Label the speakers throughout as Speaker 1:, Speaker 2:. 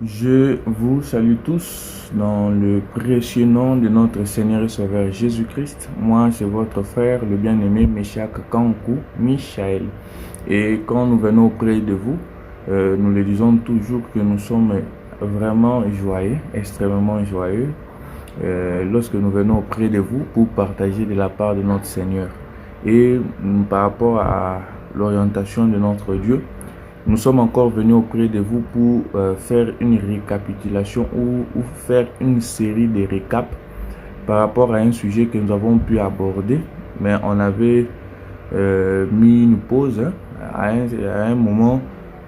Speaker 1: Je vous salue tous dans le précieux nom de notre Seigneur et Sauveur Jésus-Christ. Moi, c'est votre frère, le bien-aimé Meshach Kankou, Michael. Et quand nous venons auprès de vous, nous le disons toujours que nous sommes vraiment joyeux, extrêmement joyeux, lorsque nous venons auprès de vous pour partager de la part de notre Seigneur. Et par rapport à l'orientation de notre Dieu, nous sommes encore venus auprès de vous pour faire une récapitulation ou faire une série de récaps par rapport à un sujet que nous avons pu aborder, mais on avait mis une pause. À un moment,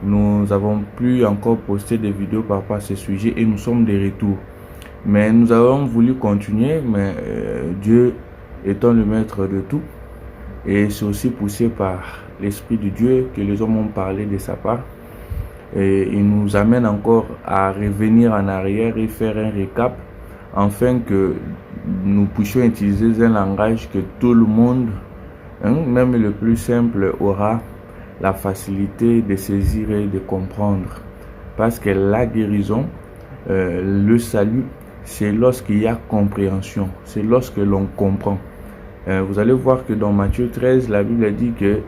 Speaker 1: nous n'avons plus encore posté des vidéos par rapport à ce sujet et nous sommes de retour. Mais nous avons voulu continuer, mais Dieu étant le maître de tout, et c'est aussi poussé par l'Esprit de Dieu que les hommes ont parlé de sa part. Et il nous amène encore à revenir en arrière et faire un récap, afin que nous puissions utiliser un langage que tout le monde, même le plus simple, aura la facilité de saisir et de comprendre. Parce que la guérison, le salut, c'est lorsqu'il y a compréhension, c'est lorsque l'on comprend. Vous allez voir que dans Matthieu 13, la Bible dit que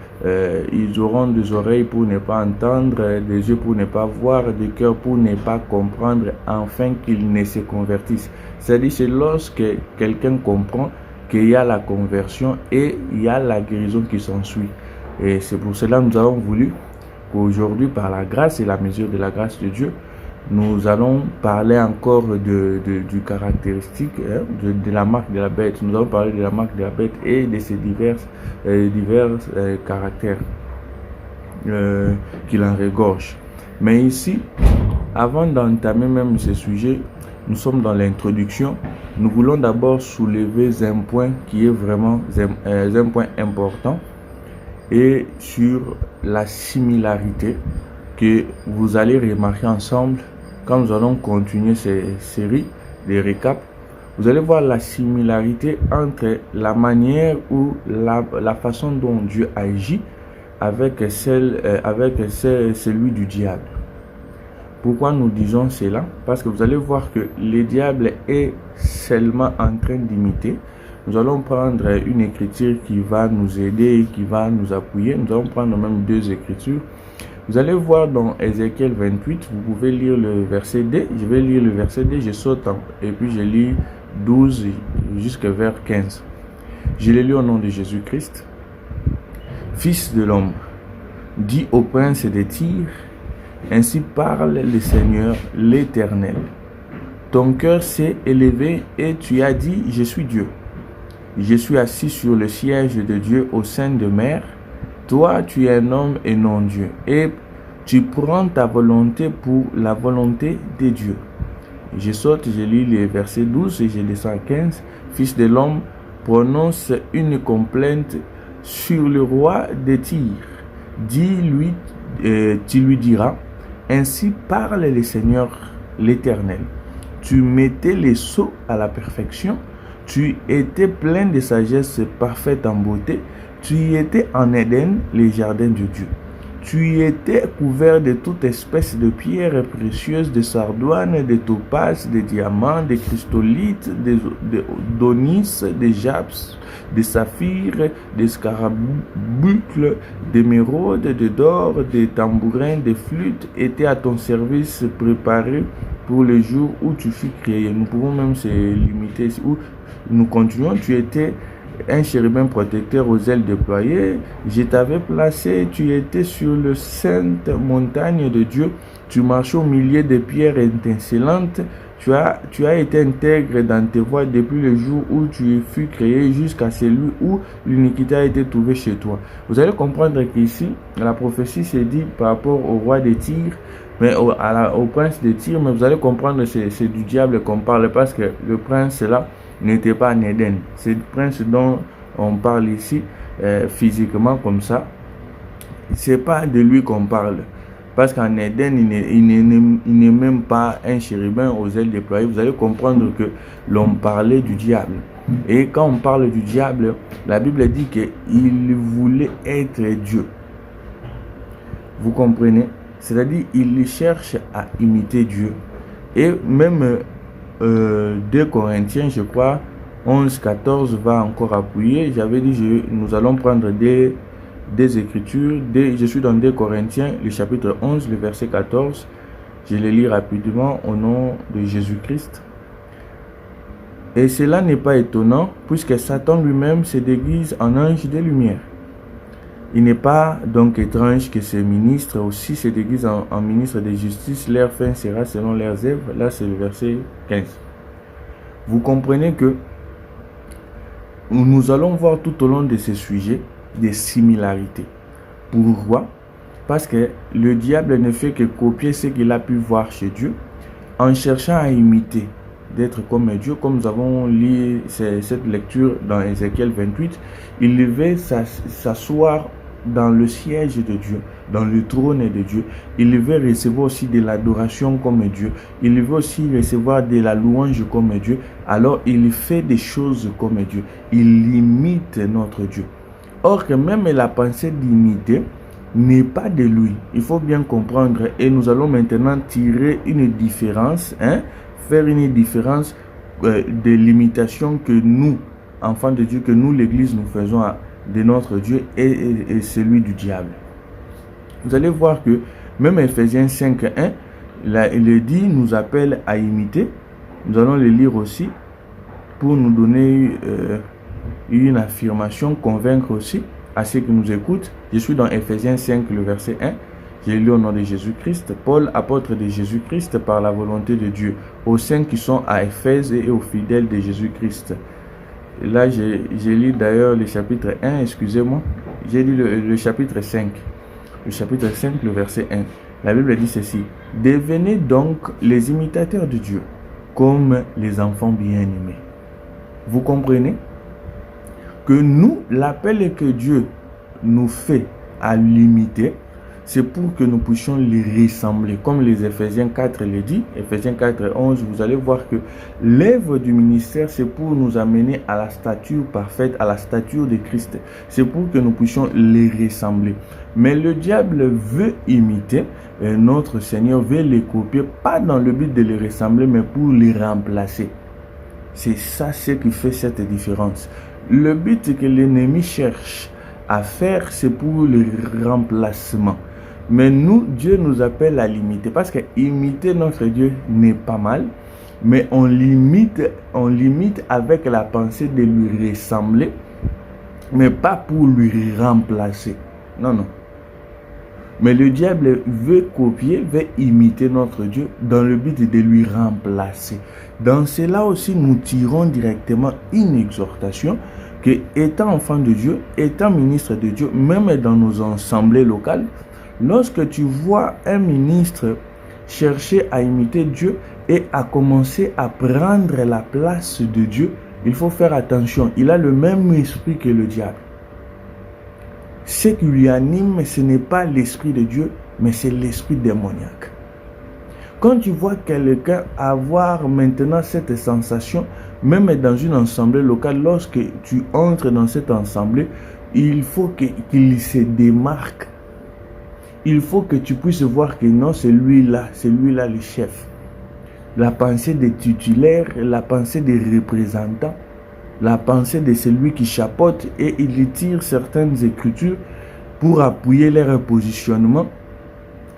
Speaker 1: ils auront des oreilles pour ne pas entendre, des yeux pour ne pas voir, des cœurs pour ne pas comprendre, afin qu'ils ne se convertissent. C'est-à-dire c'est lorsque quelqu'un comprend qu'il y a la conversion et il y a la guérison qui s'ensuit. Et c'est pour cela que nous avons voulu qu'aujourd'hui, par la grâce et la mesure de la grâce de Dieu, nous allons parler encore du caractéristique de la marque de la bête. Nous allons parler de la marque de la bête et de ses divers caractères qu'il en regorge. Mais ici, avant d'entamer même ce sujet, nous sommes dans l'introduction. Nous voulons d'abord soulever un point qui est vraiment un point important, et sur la similarité que vous allez remarquer ensemble quand nous allons continuer cette série de récaps. Vous allez voir la similarité entre la manière ou la façon dont Dieu agit avec celui du diable. Pourquoi nous disons cela? Parce que vous allez voir que le diable est seulement en train d'imiter. Nous allons prendre une écriture qui va nous aider et qui va nous appuyer. Nous allons prendre même deux écritures. Vous allez voir dans Ézéchiel 28, vous pouvez lire le verset D. Je vais lire le verset D, je saute et puis je lis 12 jusqu'à vers 15. Je le lis au nom de Jésus-Christ. Fils de l'homme, dis au prince de Tyr, ainsi parle le Seigneur l'Éternel. Ton cœur s'est élevé et tu as dit, je suis Dieu. Je suis assis sur le siège de Dieu au sein de mer. Toi, tu es un homme et non Dieu. Et tu prends ta volonté pour la volonté de Dieu. Je saute, je lis les versets 12 et je descends à 15. Fils de l'homme, prononce une complainte sur le roi de Tyr. Dis-lui, tu lui diras, ainsi parle le Seigneur l'Éternel. Tu mettais les sceaux à la perfection. Tu étais plein de sagesse parfaite en beauté. Tu y étais en Éden, les jardins de Dieu. Tu y étais couvert de toute espèce de pierres précieuses, de sardoines, de topazes, de diamants, de chrysolites, d'onyx, de jaspes, de saphirs, de scarabucles, d'émeraudes, d'or, de tambourins, de flûtes étaient à ton service préparés pour le jour où tu fus créé. Nous pouvons même se limiter où nous continuons. Tu étais un chérubin protecteur aux ailes déployées. Je t'avais placé, tu étais sur le sainte montagne de Dieu. Tu marchais au milieu de pierres étincelantes. Tu as été intègre dans tes voies depuis le jour où tu fus créé jusqu'à celui où l'iniquité a été trouvée chez toi. Vous allez comprendre qu'ici, la prophétie se dit par rapport au roi de Tyr, mais au prince de Tyr, mais vous allez comprendre que c'est du diable qu'on parle, parce que le prince là n'était pas en Éden. C'est le prince dont on parle ici, physiquement comme ça. C'est pas de lui qu'on parle. Parce qu'en Éden, il n'est même pas un chérubin aux ailes déployées. Vous allez comprendre que l'on parlait du diable. Et quand on parle du diable, la Bible dit qu'il voulait être Dieu. Vous comprenez? C'est-à-dire, il cherche à imiter Dieu. Et même 2 Corinthiens, je crois, 11-14 va encore appuyer. J'avais dit, nous allons prendre des écritures. Je suis dans 2 Corinthiens, le chapitre 11, le verset 14. Je les lis rapidement au nom de Jésus-Christ. Et cela n'est pas étonnant, puisque Satan lui-même se déguise en ange de lumière. Il n'est pas donc étrange que ces ministres aussi se déguisent en ministres de justice. Leur fin sera selon leurs œuvres. Là, c'est le verset 15. Vous comprenez que nous allons voir tout au long de ces sujets des similarités. Pourquoi? Parce que le diable ne fait que copier ce qu'il a pu voir chez Dieu en cherchant à imiter, d'être comme Dieu. Comme nous avons lu cette lecture dans Ézéchiel 28, il devait s'asseoir dans le siège de Dieu, dans le trône de Dieu. Il devait recevoir aussi de l'adoration comme Dieu. Il devait aussi recevoir de la louange comme Dieu. Alors il fait des choses comme Dieu. Il imite notre Dieu. Or que même la pensée d'imiter n'est pas de lui. Il faut bien comprendre, et nous allons maintenant tirer une différence, faire une différence de l'imitation que nous, enfants de Dieu, que nous, l'Église, nous faisons de notre Dieu et celui du diable. Vous allez voir que même Ephésiens 5.1, il dit, nous appelle à imiter. Nous allons le lire aussi pour nous donner une affirmation, convaincre aussi à ceux qui nous écoutent. Je suis dans Ephésiens 5, le verset 1. J'ai lu au nom de Jésus-Christ, Paul, apôtre de Jésus-Christ par la volonté de Dieu, aux saints qui sont à Éphèse et aux fidèles de Jésus-Christ. Là, j'ai lu d'ailleurs le chapitre 1, excusez-moi. J'ai lu le chapitre 5. Le chapitre 5, le verset 1. La Bible dit ceci. Devenez donc les imitateurs de Dieu, comme les enfants bien-aimés. Vous comprenez que nous, l'appel que Dieu nous fait à l'imiter, c'est pour que nous puissions les ressembler. Comme les Éphésiens 4 le dit, Éphésiens 4, 11, vous allez voir que l'œuvre du ministère, c'est pour nous amener à la stature parfaite, à la stature de Christ. C'est pour que nous puissions les ressembler. Mais le diable veut imiter, notre Seigneur veut les copier, pas dans le but de les ressembler, mais pour les remplacer. C'est ça ce qui fait cette différence. Le but que l'ennemi cherche à faire, c'est pour le remplacement. Mais nous, Dieu nous appelle à l'imiter. Parce que imiter notre Dieu n'est pas mal. Mais on limite avec la pensée de lui ressembler. Mais pas pour lui remplacer. Non, non. Mais le diable veut copier, veut imiter notre Dieu dans le but de lui remplacer. Dans cela aussi, nous tirons directement une exhortation que, étant enfant de Dieu, étant ministre de Dieu, même dans nos assemblées locales, lorsque tu vois un ministre chercher à imiter Dieu et à commencer à prendre la place de Dieu, il faut faire attention. Il a le même esprit que le diable. Ce qui lui anime, ce n'est pas l'esprit de Dieu, mais c'est l'esprit démoniaque. Quand tu vois quelqu'un avoir maintenant cette sensation, même dans une assemblée locale, lorsque tu entres dans cette assemblée, il faut qu'il se démarque. Il faut que tu puisses voir que non, c'est lui-là le chef. La pensée des titulaires, la pensée des représentants, la pensée de celui qui chapeaute, et il tire certaines écritures pour appuyer leur positionnement.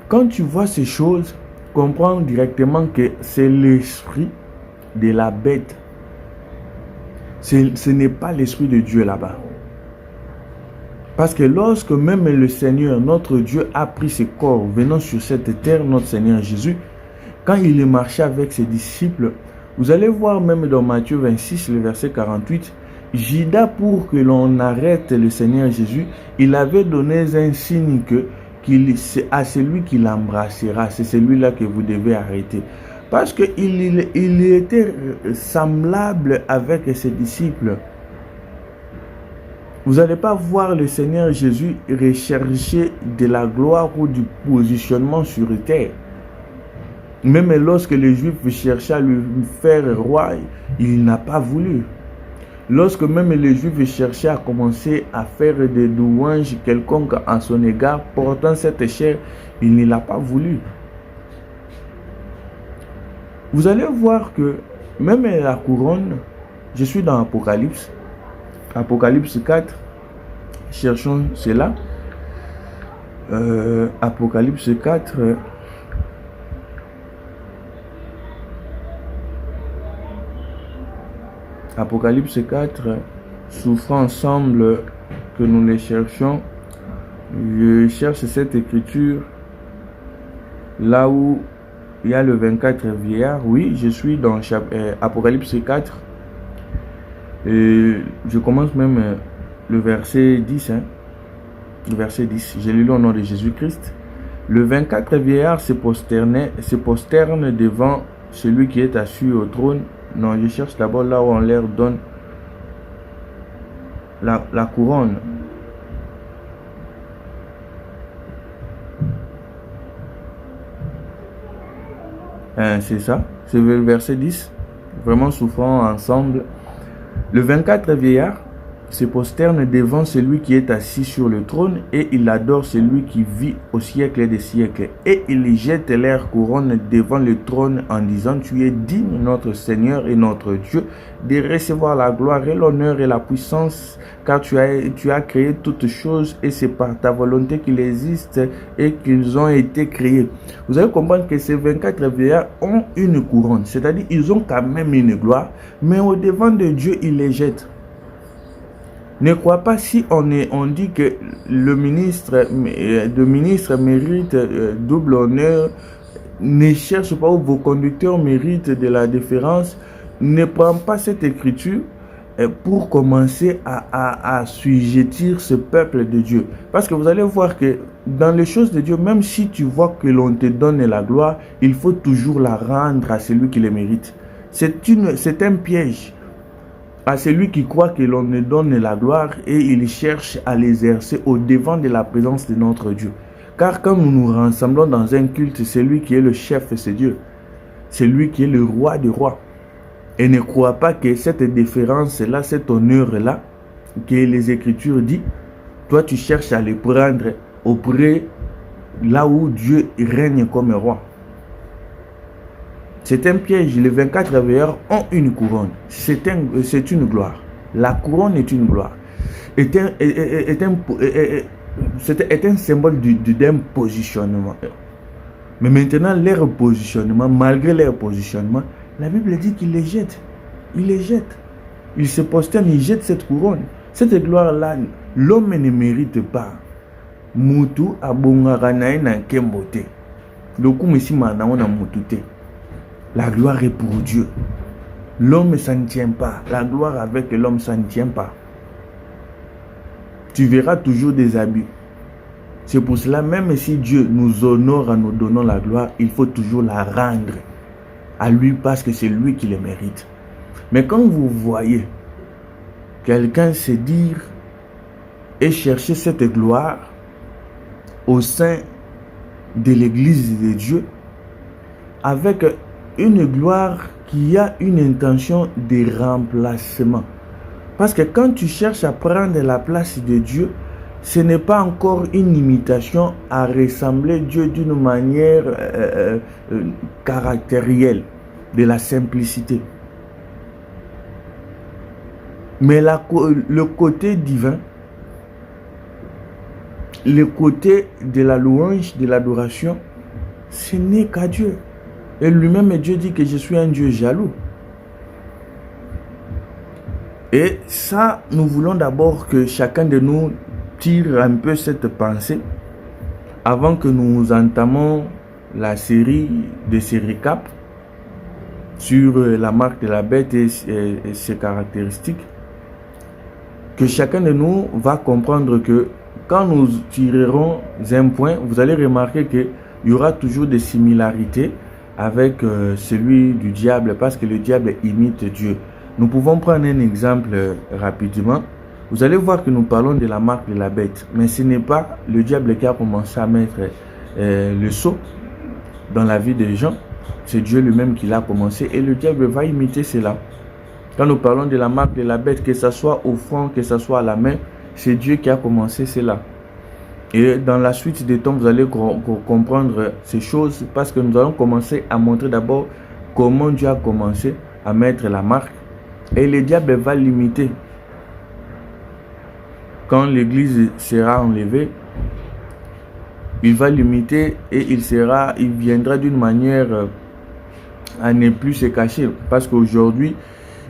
Speaker 1: Quand tu vois ces choses, comprends directement que c'est l'esprit de la bête. Ce n'est pas l'esprit de Dieu là-bas. Parce que lorsque même le Seigneur, notre Dieu, a pris ce corps venant sur cette terre, notre Seigneur Jésus, quand il est marché avec ses disciples, vous allez voir même dans Matthieu 26, le verset 48, Judas, pour que l'on arrête le Seigneur Jésus, il avait donné un signe à celui qui l'embrassera, c'est celui-là que vous devez arrêter. Parce qu'il était semblable avec ses disciples. Vous n'allez pas voir le Seigneur Jésus rechercher de la gloire ou du positionnement sur terre. Même lorsque les Juifs cherchaient à lui faire roi, il n'a pas voulu. Lorsque même les Juifs cherchaient à commencer à faire des louanges quelconques en son égard, portant cette chair, il ne l'a pas voulu. Vous allez voir que même la couronne, je suis dans Apocalypse. Apocalypse 4. Cherchons cela. Apocalypse 4. Apocalypse 4. Souffrant ensemble que nous les cherchions. Je cherche cette écriture là où il y a le 24 vieillard. Oui, je suis dans Apocalypse 4. Et je commence même le verset 10. Le verset 10. J'ai lu au nom de Jésus-Christ. Le 24 vieillard se prosterne devant celui qui est assis au trône. Non, je cherche d'abord là où on leur donne la couronne. C'est ça, c'est le verset 10. Vraiment souffrant ensemble. Le 24 vieillard se prosterne devant celui qui est assis sur le trône et il adore celui qui vit au siècle des siècles. Et il jette leur couronne devant le trône en disant: Tu es digne, notre Seigneur et notre Dieu, de recevoir la gloire et l'honneur et la puissance, car tu as créé toutes choses et c'est par ta volonté qu'ils existent et qu'ils ont été créés. Vous allez comprendre que ces 24 vieillards ont une couronne, c'est-à-dire ils ont quand même une gloire, mais au devant de Dieu, il les jette. Ne crois pas si on dit que le ministre mérite double honneur. Ne cherche pas où vos conducteurs méritent de la déférence. Ne prends pas cette écriture pour commencer à assujettir ce peuple de Dieu. Parce que vous allez voir que dans les choses de Dieu, même si tu vois que l'on te donne la gloire, il faut toujours la rendre à celui qui le mérite. C'est un piège à celui qui croit que l'on ne donne la gloire et il cherche à l'exercer au devant de la présence de notre Dieu. Car quand nous nous rassemblons dans un culte, celui qui est le chef, c'est Dieu. C'est lui qui est le roi des rois. Et ne crois pas que cette déférence-là, cet honneur-là, que les Écritures disent, toi tu cherches à le prendre auprès là où Dieu règne comme roi. C'est un piège. Les 24 veilleurs ont une couronne. C'est une gloire. La couronne est une gloire. Est un symbole d'un positionnement. Mais maintenant, leur positionnement, malgré leur positionnement, la Bible dit qu'ils les jettent. Ils les jettent. Ils se prosternent, ils jettent cette couronne. Cette gloire-là, l'homme ne mérite pas. Mutu abongaranae na kembote. Loku ici mana on a mutute. La gloire est pour Dieu. L'homme ne s'en tient pas. La gloire avec l'homme ne s'en tient pas. Tu verras toujours des abus. C'est pour cela, même si Dieu nous honore en nous donnant la gloire, il faut toujours la rendre à lui parce que c'est lui qui le mérite. Mais quand vous voyez quelqu'un se dire et chercher cette gloire au sein de l'église de Dieu, avec une gloire qui a une intention de remplacement. Parce que quand tu cherches à prendre la place de Dieu, ce n'est pas encore une imitation à ressembler Dieu d'une manière caractérielle, de la simplicité. Mais le côté divin, le côté de la louange, de l'adoration, ce n'est qu'à Dieu. Et lui-même, Dieu dit que je suis un Dieu jaloux. Et ça, nous voulons d'abord que chacun de nous tire un peu cette pensée avant que nous entamons la série de ces récaps sur la marque de la bête et ses caractéristiques. Que chacun de nous va comprendre que quand nous tirerons un point, vous allez remarquer qu'il y aura toujours des similarités avec celui du diable, parce que le diable imite Dieu. Nous pouvons prendre un exemple rapidement. Vous allez voir que nous parlons de la marque de la bête, mais ce n'est pas le diable qui a commencé à mettre le sceau dans la vie des gens. C'est Dieu lui-même qui l'a commencé et le diable va imiter cela. Quand nous parlons de la marque de la bête, que ce soit au front, que ce soit à la main, c'est Dieu qui a commencé cela. Et dans la suite des temps, vous allez comprendre ces choses parce que nous allons commencer à montrer d'abord comment Dieu a commencé à mettre la marque. Et le diable va limiter. Quand l'église sera enlevée, il va limiter et il viendra d'une manière à ne plus se cacher. Parce qu'aujourd'hui,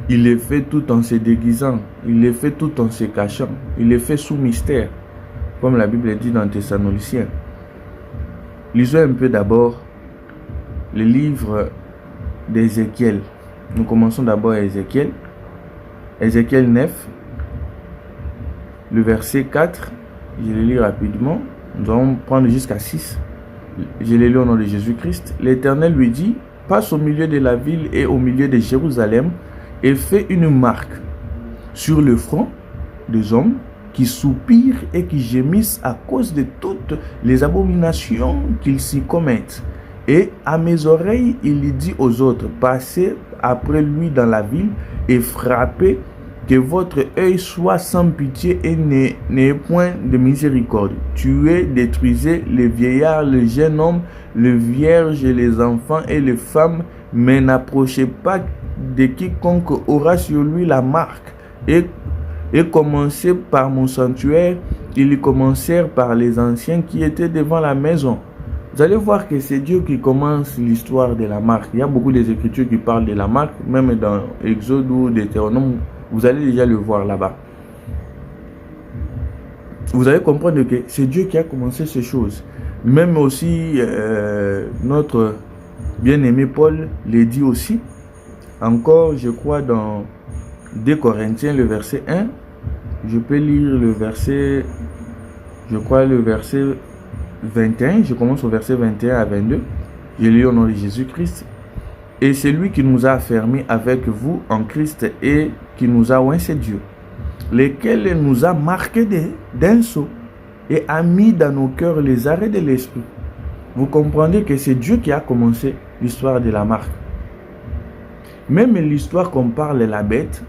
Speaker 1: il est fait tout en se déguisant. Il est fait tout en se cachant. Il est fait sous mystère. Comme la Bible dit dans Thessaloniciens. Lisons un peu d'abord le livre d'Ézéchiel. Nous commençons d'abord à Ézéchiel. Ézéchiel 9, le verset 4. Je le lis rapidement. Nous allons prendre jusqu'à 6. Je le lis au nom de Jésus-Christ. L'Éternel lui dit, passe au milieu de la ville et au milieu de Jérusalem et fais une marque sur le front des hommes qui soupirent et qui gémissent à cause de toutes les abominations qu'ils s'y commettent. Et à mes oreilles, il dit aux autres, passez après lui dans la ville et frappez, que votre œil soit sans pitié et n'ayez point de miséricorde. Tuez, détruisez les vieillards, les jeunes hommes, les vierges, les enfants et les femmes, mais n'approchez pas de quiconque aura sur lui la marque. Et commencez par mon sanctuaire. Ils commencèrent par les anciens qui étaient devant la maison. Vous allez voir que c'est Dieu qui commence l'histoire de la marque. Il y a beaucoup d'écritures qui parlent de la marque, même dans Exode ou Deutéronome. Vous allez déjà le voir là-bas. Vous allez comprendre que c'est Dieu qui a commencé ces choses. Même aussi, notre bien-aimé Paul le dit aussi. Encore, je crois, dans 2 Corinthiens, le verset 1. Je peux lire le verset, je crois, le verset 21. Je commence au verset 21 à 22. Je lis au nom de Jésus-Christ. Et c'est lui qui nous a affermis avec vous en Christ et qui nous a oint, c'est Dieu, lequel nous a marqués d'un sceau et a mis dans nos cœurs les arrêts de l'esprit. Vous comprenez que c'est Dieu qui a commencé l'histoire de la marque. Même l'histoire qu'on parle de la bête,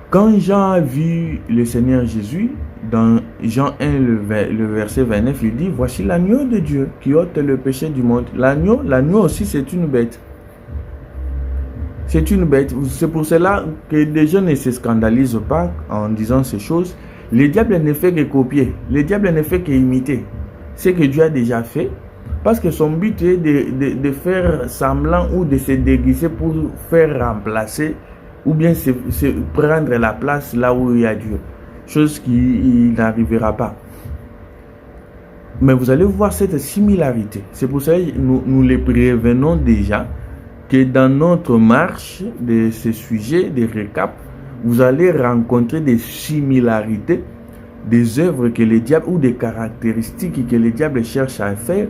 Speaker 1: quand Jean a vu le Seigneur Jésus, dans Jean 1, le verset 29, il dit, voici l'agneau de Dieu qui ôte le péché du monde. L'agneau aussi, c'est une bête. C'est une bête. C'est pour cela que les gens ne se scandalisent pas en disant ces choses. Le diable ne fait que copier. Le diable ne fait qu'imiter ce que Dieu a déjà fait. Parce que son but est de faire semblant ou de se déguiser pour faire remplacer ou bien se prendre la place là où il y a Dieu. Chose qui n'arrivera pas. Mais vous allez voir cette similarité. C'est pour ça que nous les prévenons déjà que dans notre marche de ce sujet, de récap, vous allez rencontrer des similarités, des œuvres que le diable ou des caractéristiques que le diable cherche à faire.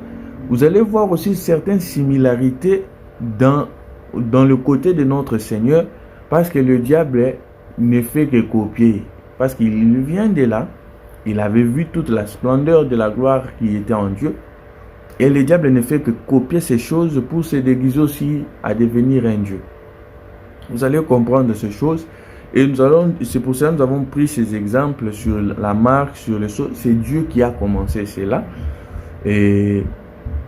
Speaker 1: Vous allez voir aussi certaines similarités dans le côté de notre Seigneur, parce que le diable ne fait que copier. Parce qu'il vient de là, il avait vu toute la splendeur de la gloire qui était en Dieu. Et le diable ne fait que copier ces choses pour se déguiser aussi à devenir un Dieu. Vous allez comprendre ces choses. Et c'est pour ça que nous avons pris ces exemples sur la marque, sur le sceau. C'est Dieu qui a commencé cela. Et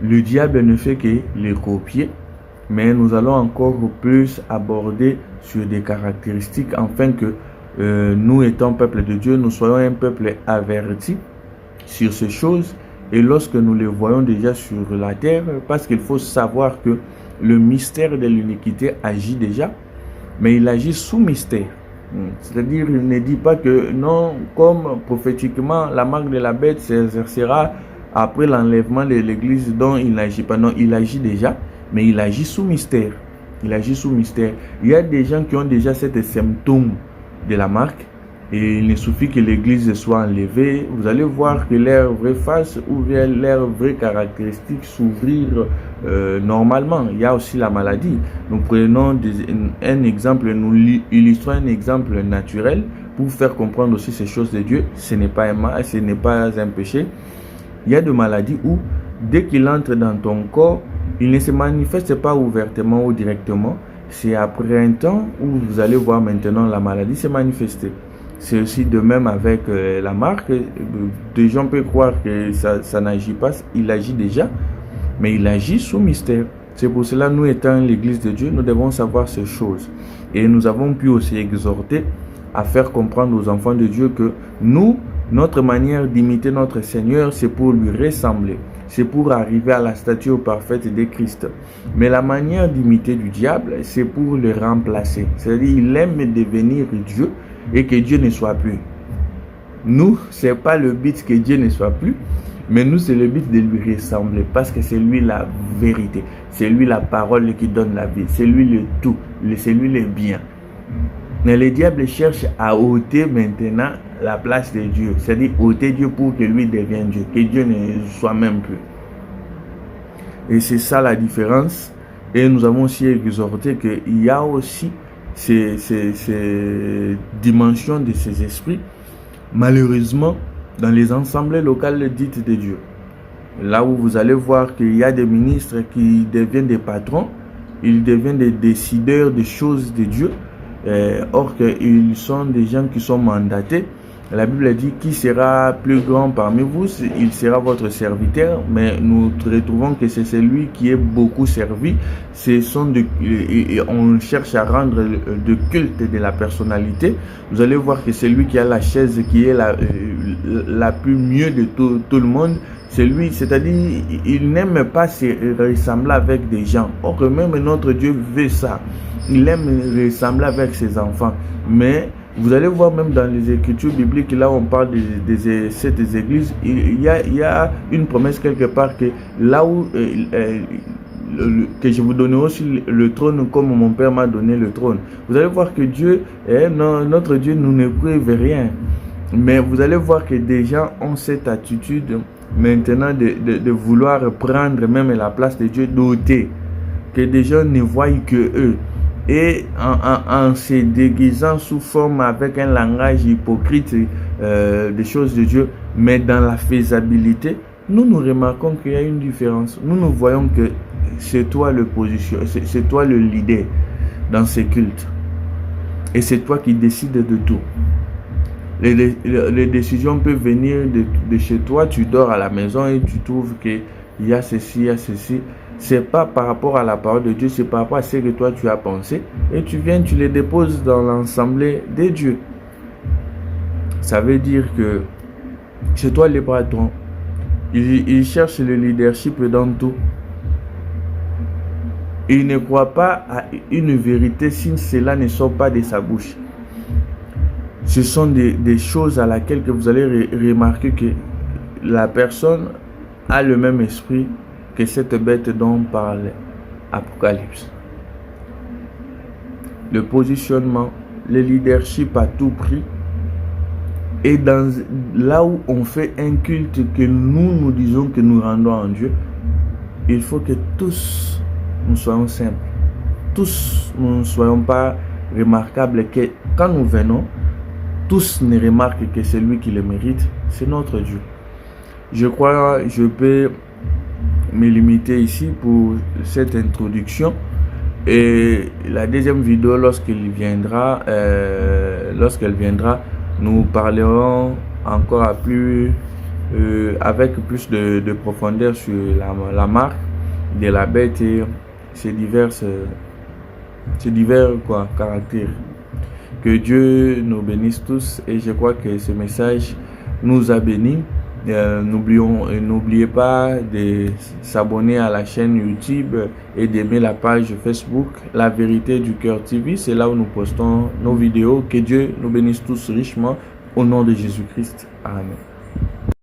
Speaker 1: le diable ne fait que les copier. Mais nous allons encore plus aborder sur des caractéristiques afin que nous étant peuple de Dieu, nous soyons un peuple averti sur ces choses. Et lorsque nous les voyons déjà sur la terre, parce qu'il faut savoir que le mystère de l'iniquité agit déjà, mais il agit sous mystère. C'est-à-dire, il ne dit pas que non, comme prophétiquement, la marque de la bête s'exercera après l'enlèvement de l'église dont il n'agit pas. Non, il agit déjà, mais il agit sous mystère. Il agit sous mystère. Il y a des gens qui ont déjà cette symptôme de la marque et il ne suffit que l'église soit enlevée. Vous allez voir que leur vraie face ou leur vraie caractéristique s'ouvrir normalement. Il y a aussi la maladie. Nous prenons un exemple, nous illustrons un exemple naturel pour faire comprendre aussi ces choses de Dieu. Ce n'est pas un mal, ce n'est pas un péché. Il y a des maladies où dès qu'il entre dans ton corps, il ne se manifeste pas ouvertement ou directement. C'est après un temps où vous allez voir maintenant la maladie se manifester. C'est aussi de même avec la marque. Des gens peuvent croire que ça n'agit pas. Il agit déjà, mais il agit sous mystère. C'est pour cela, nous étant l'église de Dieu, nous devons savoir ces choses. Et nous avons pu aussi exhorter à faire comprendre aux enfants de Dieu que nous, notre manière d'imiter notre Seigneur, c'est pour lui ressembler. C'est pour arriver à la stature parfaite de Christ. Mais la manière d'imiter du diable, c'est pour le remplacer. C'est-à-dire, il aime devenir Dieu et que Dieu ne soit plus. Nous, ce n'est pas le but que Dieu ne soit plus, mais nous, c'est le but de lui ressembler parce que c'est lui la vérité. C'est lui la parole qui donne la vie. C'est lui le tout. C'est lui le bien. Mais le diable cherche à ôter maintenant la place de Dieu. C'est-à-dire ôter Dieu pour que lui devienne Dieu. Que Dieu ne soit même plus. Et c'est ça la différence. Et nous avons aussi exhorté qu'il y a aussi ces dimensions de ces esprits. Malheureusement, dans les assemblées locales dites de Dieu. Là où vous allez voir qu'il y a des ministres qui deviennent des patrons. Ils deviennent des décideurs des choses de Dieu. Or qu'ils sont des gens qui sont mandatés. La Bible dit qui sera plus grand parmi vous, il sera votre serviteur, mais nous retrouvons que c'est celui qui est beaucoup servi. On cherche à rendre de culte de la personnalité. Vous allez voir que c'est lui qui a la chaise qui est la plus mieux de tout le monde. C'est lui, c'est-à-dire il n'aime pas se ressembler avec des gens. Or que même notre Dieu veut ça. Il aime ressembler avec ses enfants. Mais vous allez voir même dans les écritures bibliques, là où on parle de cette église, il y a une promesse quelque part que là où que je vous donnerai aussi le trône comme mon Père m'a donné le trône. Vous allez voir que Dieu, notre Dieu, nous ne prive rien. Mais vous allez voir que des gens ont cette attitude maintenant de vouloir prendre même la place de Dieu, d'ôter. Que des gens ne voient que eux. Et en se déguisant sous forme avec un langage hypocrite des choses de Dieu, mais dans la faisabilité, nous remarquons qu'il y a une différence. Nous voyons que c'est toi c'est toi le leader dans ces cultes. Et c'est toi qui décides de tout. Les décisions peuvent venir de chez toi, tu dors à la maison et tu trouves qu'il y a ceci, il y a ceci. C'est pas par rapport à la parole de Dieu, c'est par rapport à ce que toi tu as pensé. Et tu viens, tu les déposes dans l'assemblée des dieux. Ça veut dire que c'est toi le patron. Il cherche le leadership dans tout. Il ne croit pas à une vérité si cela ne sort pas de sa bouche. Ce sont des choses à laquelle que vous allez remarquer que la personne a le même esprit que cette bête dont parle Apocalypse. Le positionnement, le leadership à tout prix. Et là où on fait un culte que nous disons que nous rendons en Dieu, il faut que tous nous soyons simples. Tous nous ne soyons pas remarquables, que quand nous venons, tous ne remarquent que celui qui le mérite, c'est notre Dieu. Je crois que je peux me limiter ici pour cette introduction. Et la deuxième vidéo, lorsqu'elle viendra, nous parlerons encore avec plus de profondeur sur la marque de la bête et ses divers caractères. Que Dieu nous bénisse tous et je crois que ce message nous a bénis. N'oubliez pas de s'abonner à la chaîne YouTube et d'aimer la page Facebook La Vérité du Cœur TV. C'est là où nous postons nos vidéos. Que Dieu nous bénisse tous richement au nom de Jésus-Christ. Amen.